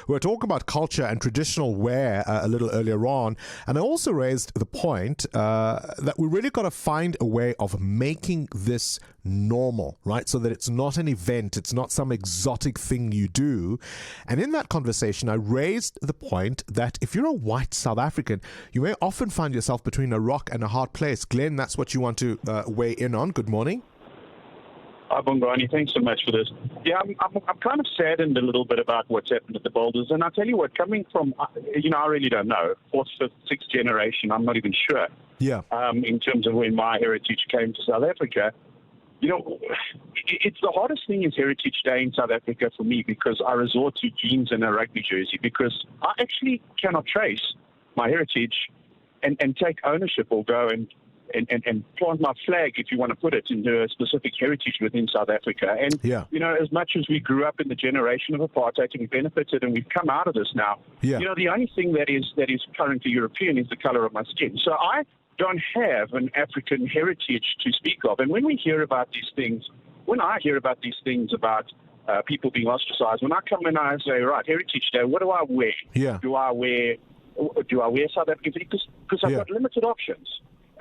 We were talking about culture and traditional wear a little earlier on, and I also raised the point that we really got to find a way of making this normal, right? So that it's not an event, it's not some exotic thing you do. And in that conversation, I raised the point that if you're a white South African, you may often find yourself between a rock and a hard place. Glen, that's what you want to weigh in on. Good morning. Hi, Bongani. Thanks so much for this. Yeah, I'm kind of saddened a little bit about what's happened at the Boulders. And I'll tell you what, coming from, I really don't know, fourth, fifth, sixth generation, I'm not even sure. Yeah. In terms of when my heritage came to South Africa. It's the hardest thing is Heritage Day in South Africa for me because I resort to jeans and a rugby jersey because I actually cannot trace my heritage and take ownership or go and plant my flag, if you want to put it, into a specific heritage within South Africa. And, as much as we grew up in the generation of apartheid and we benefited and we've come out of this now, the only thing that is currently European is the color of my skin. So I don't have an African heritage to speak of. And when I hear about these things about people being ostracized, when I come and I say, right, Heritage Day, what do I wear? Yeah. Do I wear South African? Because I've got limited options.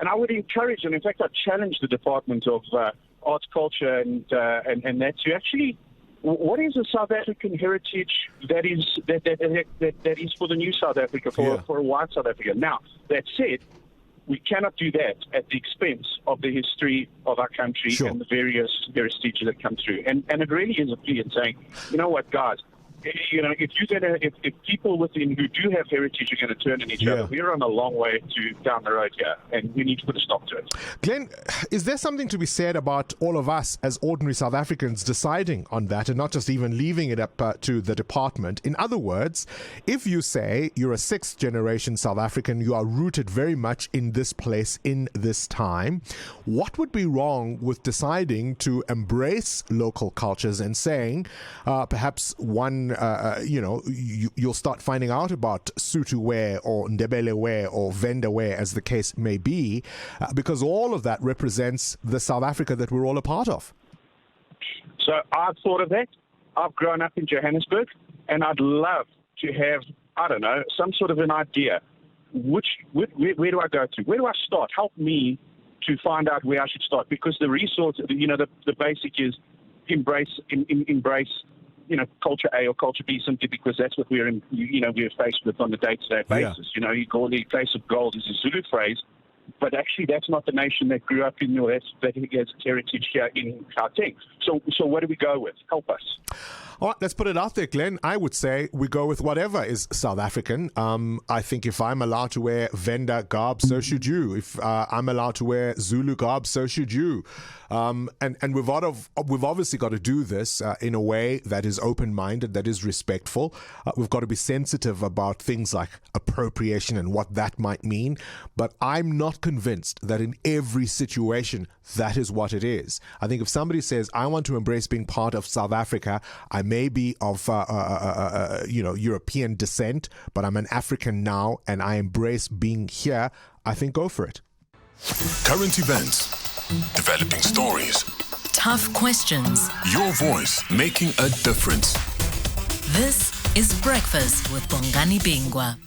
And I would encourage, and in fact, I challenge the Department of Arts, Culture, and that to actually, what is a South African heritage that is for the new South Africa, for a white South Africa? Now, that said, we cannot do that at the expense of the history of our country and the various heritage that come through. And it really is a plea in saying, you know what, guys, if people within who do have heritage are going to turn on each other, we're on a long way down the road here, and we need to put a stop to it. Glen, is there something to be said about all of us as ordinary South Africans deciding on that and not just even leaving it up to the department? In other words, if you say you're a sixth generation South African, you are rooted very much in this place, in this time, what would be wrong with deciding to embrace local cultures and saying perhaps one you'll start finding out about Sotho wear or Ndebele wear or Venda wear, as the case may be, because all of that represents the South Africa that we're all a part of. So I've thought of that. I've grown up in Johannesburg, and I'd love to have, some sort of an idea. Where do I go to? Where do I start? Help me to find out where I should start, because the resource, the basic is embrace culture A or culture B, simply because that's what we're faced with on a day-to-day basis. You call the place of gold is a Zulu phrase, but actually that's not the nation that grew up in that has its heritage here in Gauteng. So what do we go with? Help us. All right, let's put it out there, Glen. I would say we go with whatever is South African. I think if I'm allowed to wear Venda garb, so should you. If I'm allowed to wear Zulu garb, so should you. And we've obviously got to do this in a way that is open-minded, that is respectful. We've got to be sensitive about things like appropriation and what that might mean. But I'm not convinced that in every situation that is what it is. I think if somebody says, I want to embrace being part of South Africa, I may be of European descent, but I'm an African now and I embrace being here, I think go for it. Current events, developing stories, tough questions, your voice making a difference. This is Breakfast with Bongani Bingwa.